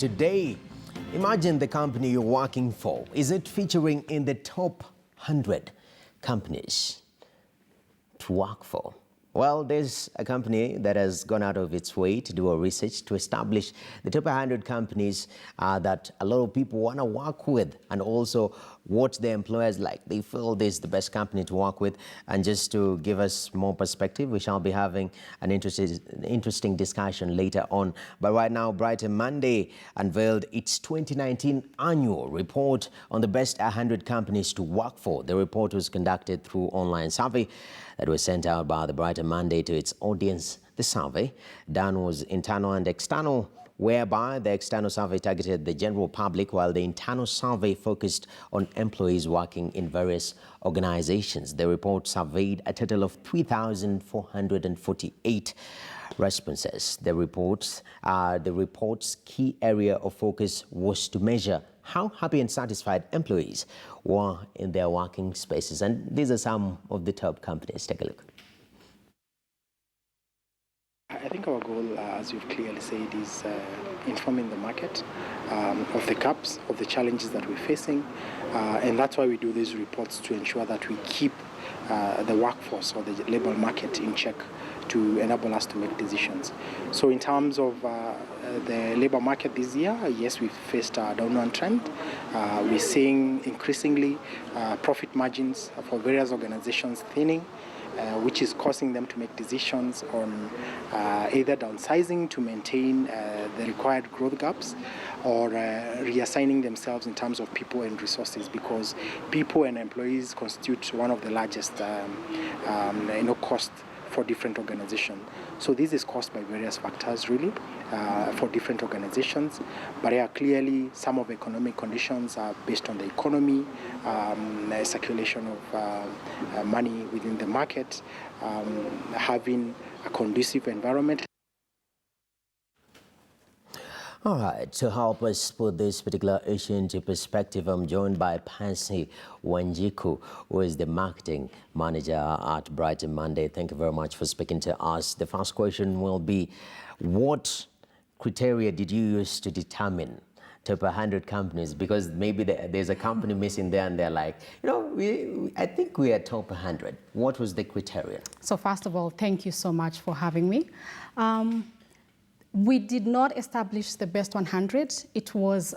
Today, imagine the company you're working for. Is it featuring in the top 100 companies to work for? Well, there's a company that has gone out of its way to do a research to establish the top 100 companies that a lot of people want to work with, and also what the employers like. They feel this is the best company to work with. And just to give us more perspective, we shall be having an interesting discussion later on. But right now, Brighton Monday unveiled its 2019 annual report on the best 100 companies to work for. The report was conducted through online survey that was sent out by the Brighton Monday to its audience. The survey done was internal and external, whereby the external survey targeted the general public, while the internal survey focused on employees working in various organizations. The report surveyed a total of 3,448 responses. The report's key area of focus was to measure how happy and satisfied employees were in their working spaces. And these are some of the top companies. Take a look. I think our goal, as you've clearly said, is informing the market of the gaps, of the challenges that we're facing. And that's why we do these reports, to ensure that we keep the workforce or the labor market in check, to enable us to make decisions. So in terms of the labor market this year, yes, we've faced a downward trend. We're seeing increasingly profit margins for various organizations thinning, which is causing them to make decisions on either downsizing to maintain the required growth gaps, or reassigning themselves in terms of people and resources, because people and employees constitute one of the largest cost for different organizations. So this is caused by various factors, really, for different organizations. But clearly some of the economic conditions are based on the economy, circulation of money within the market, having a conducive environment. All right, to help us put this particular issue into perspective, I'm joined by Pansy Wanjiku, who is the marketing manager at Brighton Monday. Thank you very much for speaking to us. The first question will be, what criteria did you use to determine top 100 companies? Because maybe there's a company missing there and they're like, I think we are top 100. What was the criteria? So first of all, thank you so much for having me. We did not establish the best 100. It was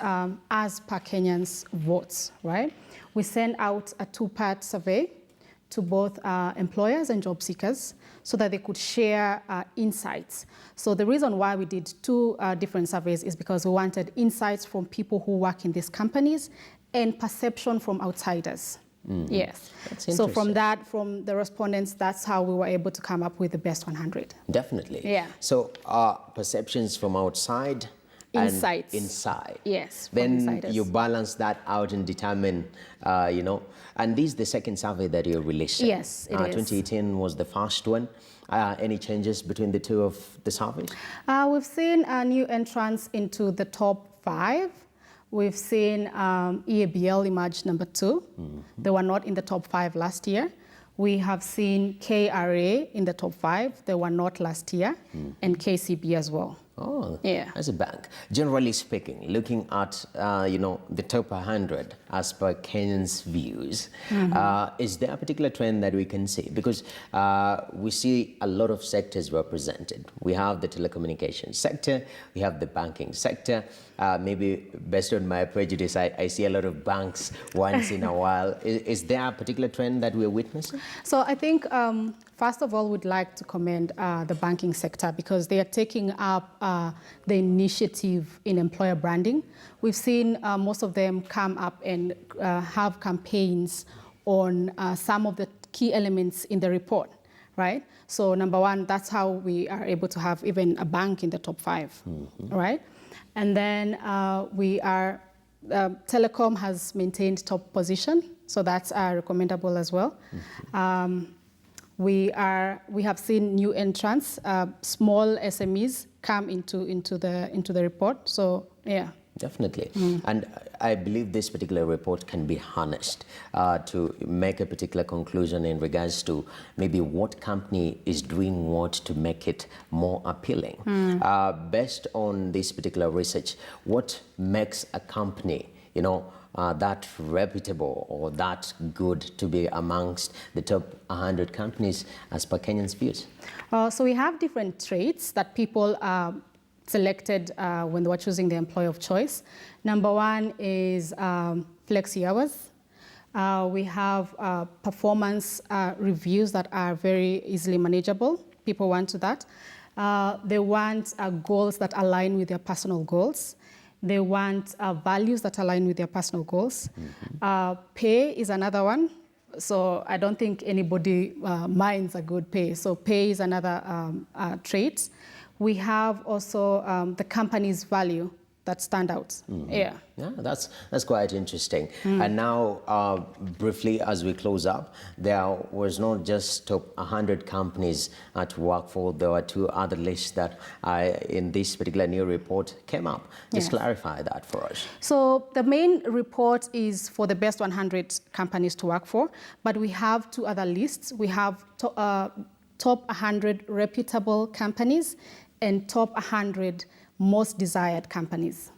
as per Kenyans' votes, right? We sent out a two-part survey to both employers and job seekers so that they could share insights. So the reason why we did two different surveys is because we wanted insights from people who work in these companies and perception from outsiders. Yes. So from the respondents, that's how we were able to come up with the best 100. Definitely. Yeah. So perceptions from outside Insights. and inside. Yes. Then insiders. you balance that out and determine, and this is the second survey that you released. Yes, it is. 2018 was the first one. Any changes between the two of the surveys? We've seen new entrants into the top 5. We've seen EABL emerge number 2. They were not in the top 5 last year. We have seen KRA in the top 5. They were not last year. And KCB as well. Oh, yeah. As a bank. Generally speaking, looking at, the top 100 as per Kenyans' views, is there a particular trend that we can see? Because we see a lot of sectors represented. We have the telecommunications sector, we have the banking sector. Maybe based on my prejudice, I see a lot of banks once in a while. Is there a particular trend that we're witnessing? So I think, first of all, we'd like to commend the banking sector, because they are taking up the initiative in employer branding. We've seen most of them come up and have campaigns on some of the key elements in the report, right? So number one, that's how we are able to have even a bank in the top 5, right? And then telecom has maintained top position, so that's recommendable as well. We have seen new entrants, small SMEs come into the report. So yeah, Definitely. And I believe this particular report can be harnessed to make a particular conclusion in regards to maybe what company is doing what to make it more appealing. Based on this particular research, what makes a company, that reputable or that good to be amongst the top 100 companies as per Kenyans' views? So we have different traits that people selected when they were choosing the employer of choice. Number one is flexi hours. We have performance reviews that are very easily manageable. People want to that. They want goals that align with their personal goals. They want values that align with their personal goals. Pay is another one. So I don't think anybody minds a good pay. So pay is another trait. We have also the company's value that stand out. Yeah, that's quite interesting. And now, briefly, as we close up, there was not just top 100 companies to work for. There were two other lists that in this particular new report came up. Just clarify that for us. So the main report is for the best 100 companies to work for, but we have two other lists. We have top 100 reputable companies and top 100 most desired companies.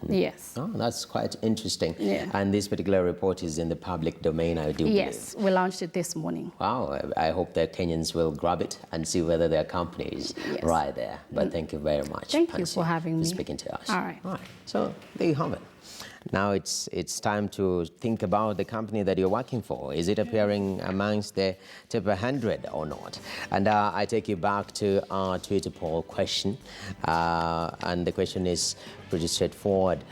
Yes. Oh, that's quite interesting. Yeah. And this particular report is in the public domain, I do Yes, we launched it this morning. Wow, I hope that Kenyans will grab it and see whether their company is right there. But thank you very much, Thank Pansy, you for having me. speaking to us. All right. So there you have it. Now it's time to think about the company that you're working for. Is it appearing amongst the top 100 or not? And I take you back to our Twitter poll question. And the question is pretty straightforward.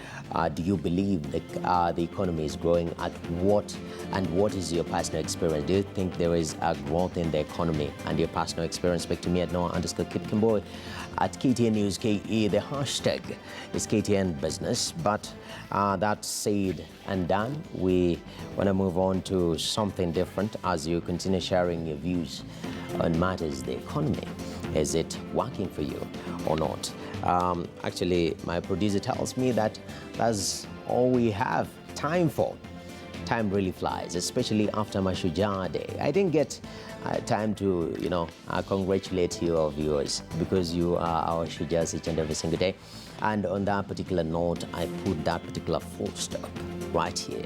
Do you believe the economy is growing at what? And what is your personal experience? Do you think there is a growth in the economy? And your personal experience, speak to me at Noah_Kipkemboi at KTN News KE. The hashtag is KTN Business. But that said and done, we want to move on to something different as you continue sharing your views on matters the economy. Is it working for you or not? Actually, my producer tells me that that's all we have time for. Time really flies, especially after my Shujaa Day. I didn't get time to, congratulate you, our viewers, because you are our Shujaas each and every single day. And on that particular note, I put that particular full stop right here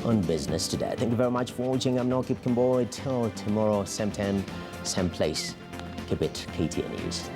on Business Today. Thank you very much for watching. I'm Noah Kipkemboi. Till tomorrow, same time, same place. Keep it KTN News.